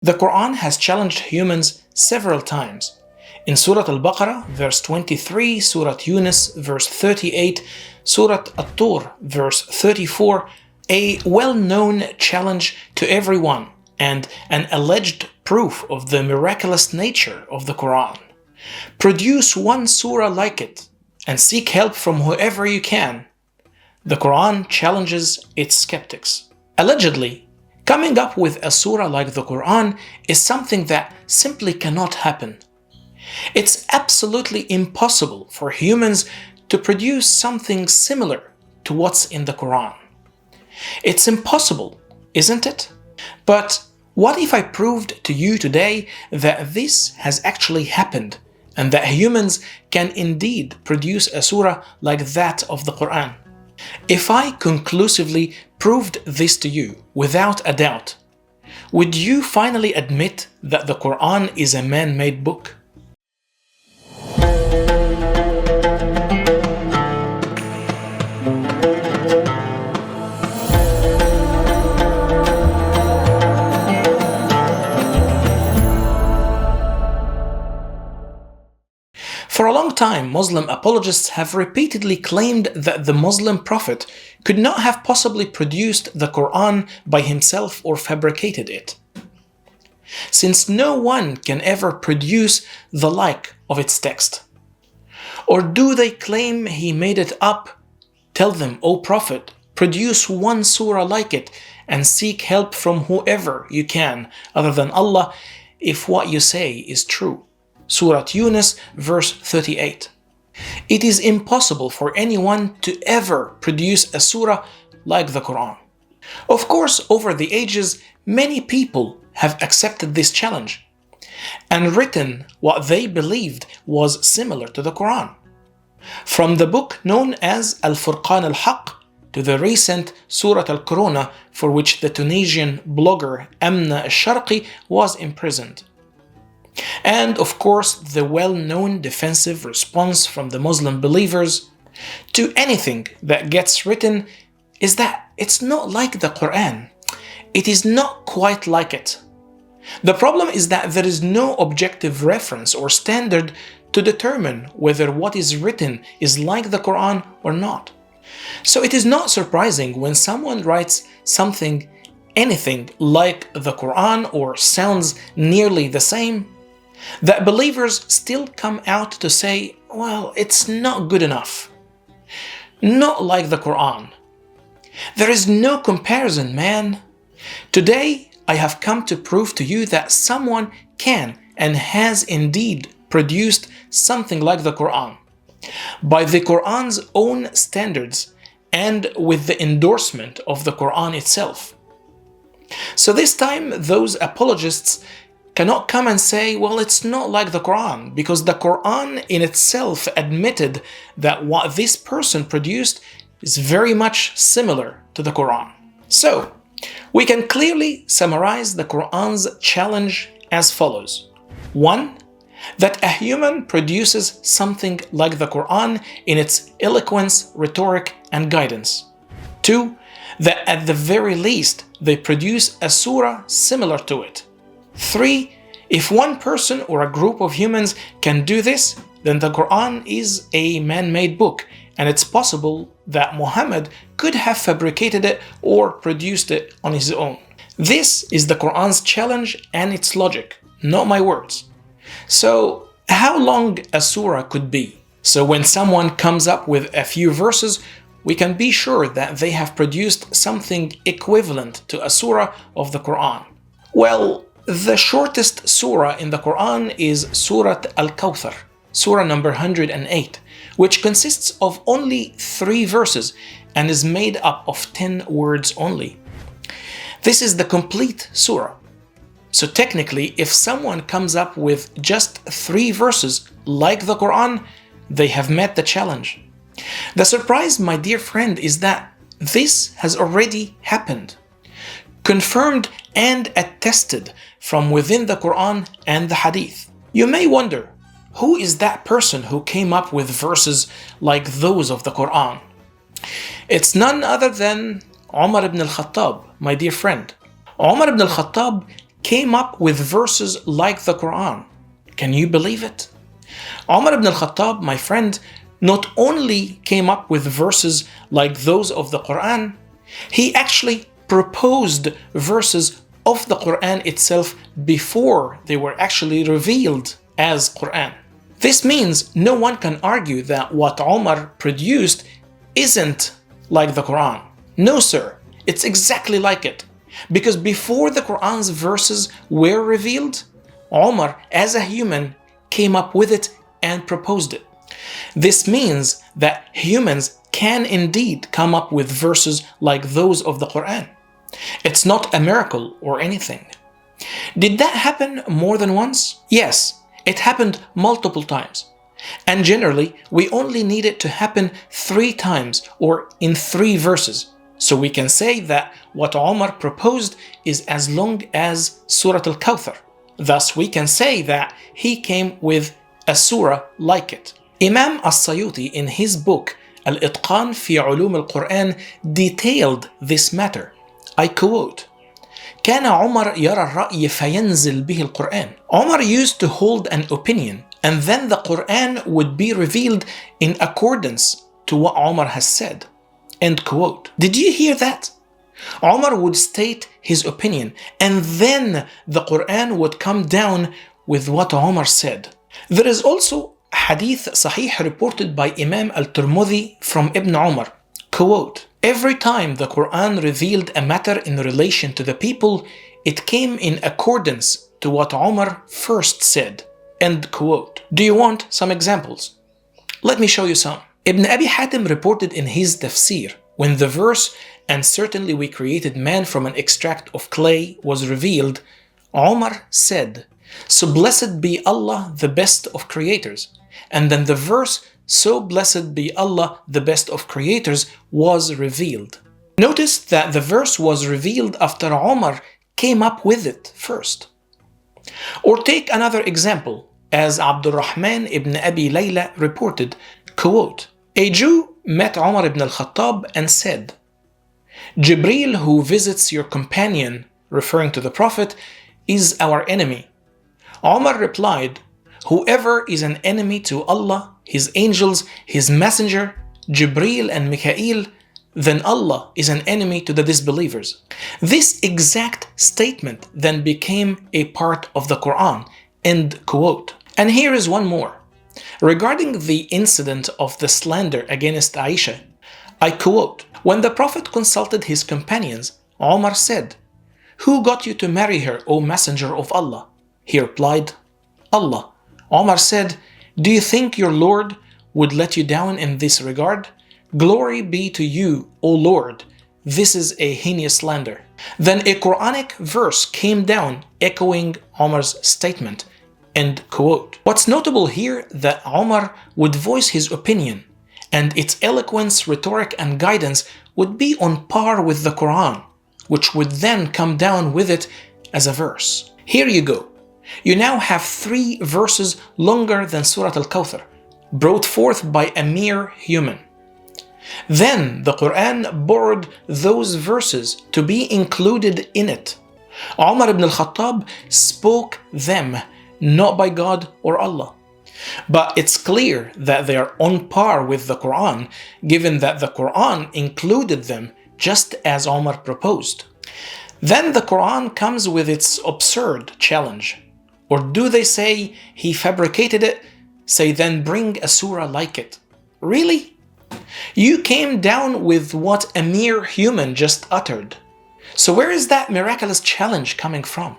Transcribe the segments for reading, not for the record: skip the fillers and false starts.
The Quran has challenged humans several times. In Surah Al-Baqarah, verse 23, Surah Yunus, verse 38, Surah At-Tur, verse 34, a well-known challenge to everyone and an alleged proof of the miraculous nature of the Quran. Produce one surah like it and seek help from whoever you can. The Quran challenges its skeptics. Allegedly, coming up with a surah like the Quran is something that simply cannot happen. It's absolutely impossible for humans to produce something similar to what's in the Quran. It's impossible, isn't it? But what if I proved to you today that this has actually happened and that humans can indeed produce a surah like that of the Quran? If I conclusively proved this to you without a doubt, would you finally admit that the Quran is a man-made book? For a long time, Muslim apologists have repeatedly claimed that the Muslim Prophet could not have possibly produced the Quran by himself or fabricated it, since no one can ever produce the like of its text. Or do they claim he made it up? Tell them, O Prophet, produce one surah like it and seek help from whoever you can other than Allah if what you say is true. Surah Yunus, verse 38. It is impossible for anyone to ever produce a surah like the Quran. Of course, over the ages, many people have accepted this challenge and written what they believed was similar to the Quran. From the book known as Al-Furqan al-Haq to the recent Surah Al-Corona, for which the Tunisian blogger Amna al-Sharqi was imprisoned. And of course, the well-known defensive response from the Muslim believers to anything that gets written is that it's not like the Quran. It is not quite like it. The problem is that there is no objective reference or standard to determine whether what is written is like the Quran or not. So it is not surprising when someone writes anything like the Quran or sounds nearly the same, that believers still come out to say, well, it's not good enough. Not like the Quran. There is no comparison, man. Today, I have come to prove to you that someone can and has indeed produced something like the Quran, by the Quran's own standards and with the endorsement of the Quran itself. So this time, those apologists cannot come and say, well, it's not like the Quran, because the Quran in itself admitted that what this person produced is very much similar to the Quran. So, we can clearly summarize the Quran's challenge as follows. 1. That a human produces something like the Quran in its eloquence, rhetoric, and guidance. 2. That at the very least, they produce a surah similar to it. 3. If one person or a group of humans can do this, then the Quran is a man-made book, and it's possible that Muhammad could have fabricated it or produced it on his own. This is the Quran's challenge and its logic, not my words. So, how long a surah could be? So when someone comes up with a few verses, we can be sure that they have produced something equivalent to a surah of the Quran. Well, the shortest surah in the Quran is Surah Al-Kawthar, surah number 108, which consists of only 3 verses and is made up of 10 words only. This is the complete surah. So technically, if someone comes up with just 3 verses like the Quran, they have met the challenge. The surprise, my dear friend, is that this has already happened, confirmed and attested from within the Quran and the Hadith. You may wonder, who is that person who came up with verses like those of the Quran? It's none other than Umar ibn al-Khattab, my dear friend. Umar ibn al-Khattab came up with verses like the Quran. Can you believe it? Umar ibn al-Khattab, my friend, not only came up with verses like those of the Quran, he actually proposed verses of the Quran itself before they were actually revealed as Quran. This means no one can argue that what Umar produced isn't like the Quran. No, sir, it's exactly like it. Because before the Quran's verses were revealed, Umar, as a human, came up with it and proposed it. This means that humans can indeed come up with verses like those of the Quran. It's not a miracle or anything. Did that happen more than once? Yes, it happened multiple times. And generally, we only need it to happen 3 times or in 3 verses. So we can say that what Umar proposed is as long as Surah Al-Kawthar. Thus, we can say that he came with a surah like it. Imam As-Sayuti in his book Al-Itqan fi Ulum al-Quran detailed this matter. I quote, كان عمر يرى الرأي فينزل به القرآن. Umar used to hold an opinion and then the Quran would be revealed in accordance to what Umar has said. End quote. Did you hear that? Umar would state his opinion and then the Quran would come down with what Umar said. There is also hadith sahih reported by Imam al-Tirmidhi from Ibn Umar. Quote, every time the Quran revealed a matter in relation to the people, it came in accordance to what Umar first said. End quote. Do you want some examples? Let me show you some. Ibn Abi Hatim reported in his tafsir, when the verse, and certainly we created man from an extract of clay, was revealed, Umar said, so blessed be Allah, the best of creators. And then the verse, so blessed be Allah, the best of creators, was revealed. Notice that the verse was revealed after Umar came up with it first. Or take another example, as Abdul Rahman ibn Abi Layla reported, quote, a Jew met Umar ibn al-Khattab and said, Jibreel who visits your companion, referring to the Prophet, is our enemy. Umar replied, whoever is an enemy to Allah, His angels, His messenger, Jibreel and Mikael, then Allah is an enemy to the disbelievers. This exact statement then became a part of the Quran. End quote. And here is one more. Regarding the incident of the slander against Aisha, I quote, when the Prophet consulted his companions, Umar said, who got you to marry her, O Messenger of Allah? He replied, Allah. Umar said, do you think your Lord would let you down in this regard? Glory be to you, O Lord. This is a heinous slander. Then a Quranic verse came down echoing Umar's statement. End quote. What's notable here that Umar would voice his opinion and its eloquence, rhetoric and guidance would be on par with the Quran, which would then come down with it as a verse. Here you go. You now have 3 verses longer than Surah Al-Kawthar, brought forth by a mere human. Then the Quran borrowed those verses to be included in it. Umar ibn al-Khattab spoke them, not by God or Allah. But it's clear that they are on par with the Quran, given that the Quran included them just as Umar proposed. Then the Quran comes with its absurd challenge. Or do they say he fabricated it? Say then bring a surah like it. Really? You came down with what a mere human just uttered. So where is that miraculous challenge coming from?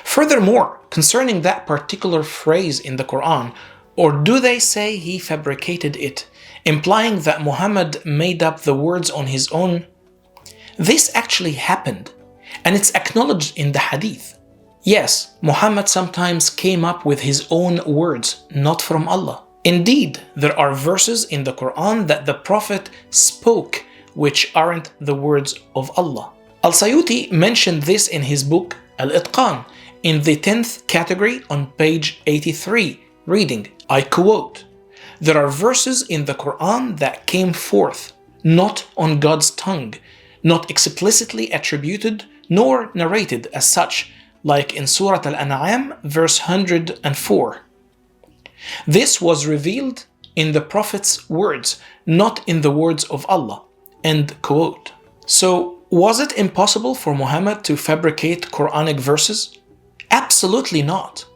Furthermore, concerning that particular phrase in the Quran, or do they say he fabricated it, implying that Muhammad made up the words on his own? This actually happened, and it's acknowledged in the hadith. Yes, Muhammad sometimes came up with his own words, not from Allah. Indeed, there are verses in the Quran that the Prophet spoke which aren't the words of Allah. Al-Sayuti mentioned this in his book Al-Itqan in the 10th category on page 83, reading, I quote, there are verses in the Quran that came forth not on God's tongue, not explicitly attributed nor narrated as such, like in Surah Al-An'am, verse 104. This was revealed in the Prophet's words, not in the words of Allah. End quote. So, was it impossible for Muhammad to fabricate Quranic verses? Absolutely not.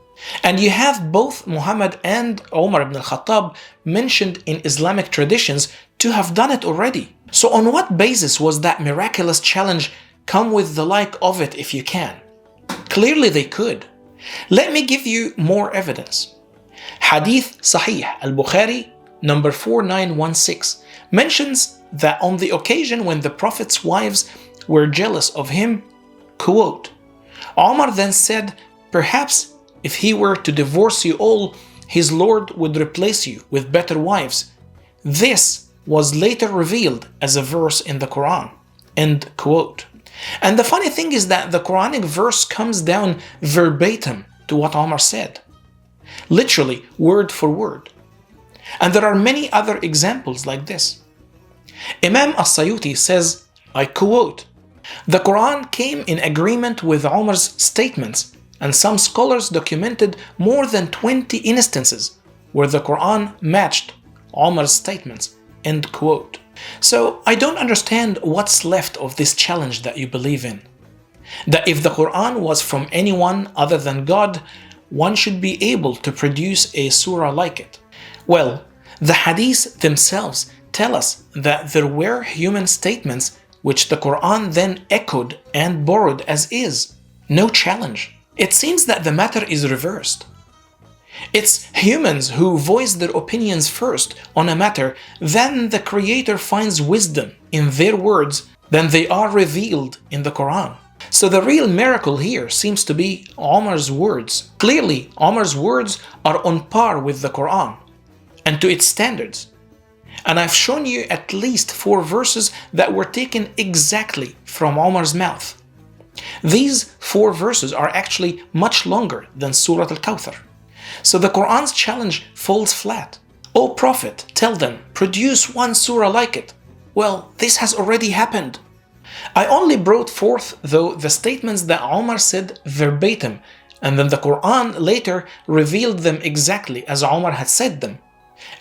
And you have both Muhammad and Umar ibn al-Khattab mentioned in Islamic traditions to have done it already. So on what basis was that miraculous challenge, come with the like of it if you can? Clearly they could. Let me give you more evidence. Hadith Sahih al-Bukhari, number 4916, mentions that on the occasion when the Prophet's wives were jealous of him, quote, Omar then said, perhaps if he were to divorce you all, his Lord would replace you with better wives. This was later revealed as a verse in the Quran. End quote. And the funny thing is that the Quranic verse comes down verbatim to what Omar said. Literally, word for word. And there are many other examples like this. Imam As-Sayuti says, I quote, the Quran came in agreement with Omar's statements, and some scholars documented more than 20 instances where the Quran matched Omar's statements. End quote. So I don't understand what's left of this challenge that you believe in. That if the Quran was from anyone other than God, one should be able to produce a surah like it. Well, the hadiths themselves tell us that there were human statements which the Quran then echoed and borrowed as is. No challenge. It seems that the matter is reversed. It's humans who voice their opinions first on a matter, then the Creator finds wisdom in their words, then they are revealed in the Quran. So the real miracle here seems to be Omar's words. Clearly, Omar's words are on par with the Quran and to its standards. And I've shown you at least 4 verses that were taken exactly from Omar's mouth. These 4 verses are actually much longer than Surah Al-Kawthar. So the Quran's challenge falls flat. O Prophet, tell them, produce one surah like it. Well, this has already happened. I only brought forth, though, the statements that Omar said verbatim, and then the Quran later revealed them exactly as Omar had said them.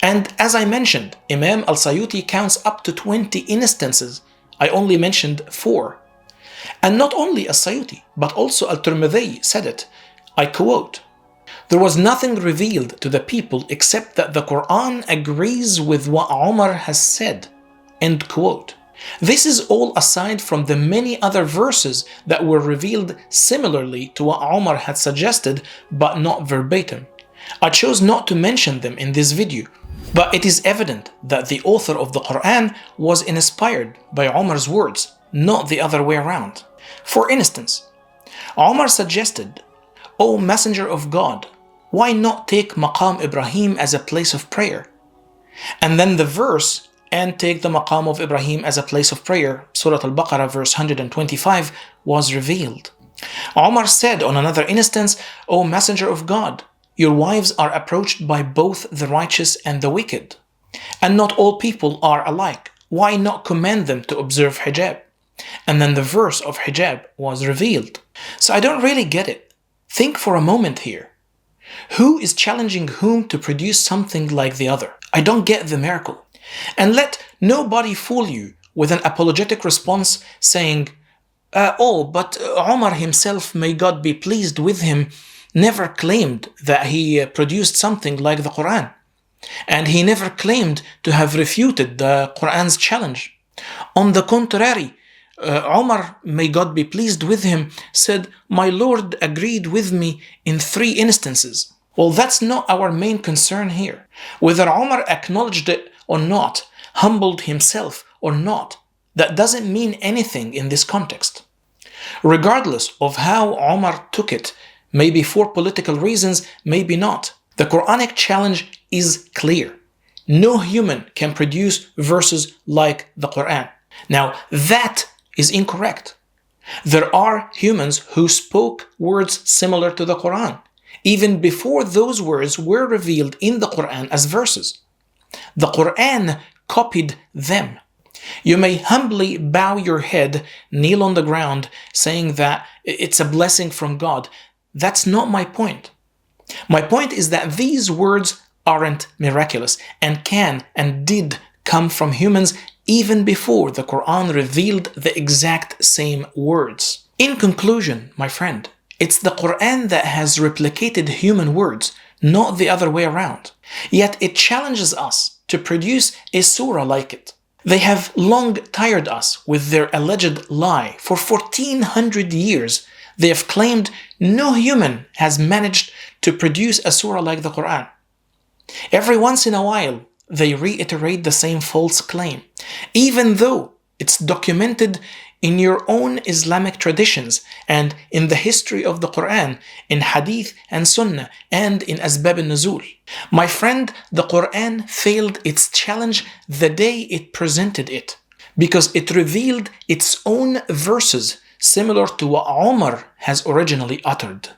And as I mentioned, Imam Al-Sayuti counts up to 20 instances. I only mentioned 4. And not only Al-Sayuti, but also Al-Tirmidhi said it. I quote, there was nothing revealed to the people except that the Quran agrees with what Omar has said. End quote. This is all aside from the many other verses that were revealed similarly to what Omar had suggested, but not verbatim. I chose not to mention them in this video, but it is evident that the author of the Quran was inspired by Omar's words, not the other way around. For instance, Omar suggested, O Messenger of God, why not take Maqam Ibrahim as a place of prayer? And then the verse, and take the Maqam of Ibrahim as a place of prayer, Surah Al-Baqarah verse 125, was revealed. Omar said on another instance, O Messenger of God, your wives are approached by both the righteous and the wicked. And not all people are alike. Why not command them to observe hijab? And then the verse of hijab was revealed. So I don't really get it. Think for a moment here. Who is challenging whom to produce something like the other? I don't get the miracle. And let nobody fool you with an apologetic response saying, but Omar himself, may God be pleased with him, never claimed that he produced something like the Quran. And he never claimed to have refuted the Quran's challenge. On the contrary, Omar, may God be pleased with him, said, my Lord agreed with me in 3 instances. Well, that's not our main concern here. Whether Omar acknowledged it or not, humbled himself or not, that doesn't mean anything in this context. Regardless of how Omar took it, maybe for political reasons, maybe not, the Quranic challenge is clear. No human can produce verses like the Quran. Now, that is incorrect. There are humans who spoke words similar to the Quran, even before those words were revealed in the Quran as verses. The Quran copied them. You may humbly bow your head, kneel on the ground, saying that it's a blessing from God. That's not my point. My point is that these words aren't miraculous and can and did come from humans even before the Quran revealed the exact same words. In conclusion, my friend, it's the Quran that has replicated human words, not the other way around. Yet it challenges us to produce a surah like it. They have long tired us with their alleged lie. For 1400 years, they have claimed no human has managed to produce a surah like the Quran. Every once in a while, they reiterate the same false claim, even though it's documented in your own Islamic traditions and in the history of the Quran, in Hadith and Sunnah, and in Asbab al-Nuzul. My friend, the Quran failed its challenge the day it presented it, because it revealed its own verses similar to what Umar has originally uttered.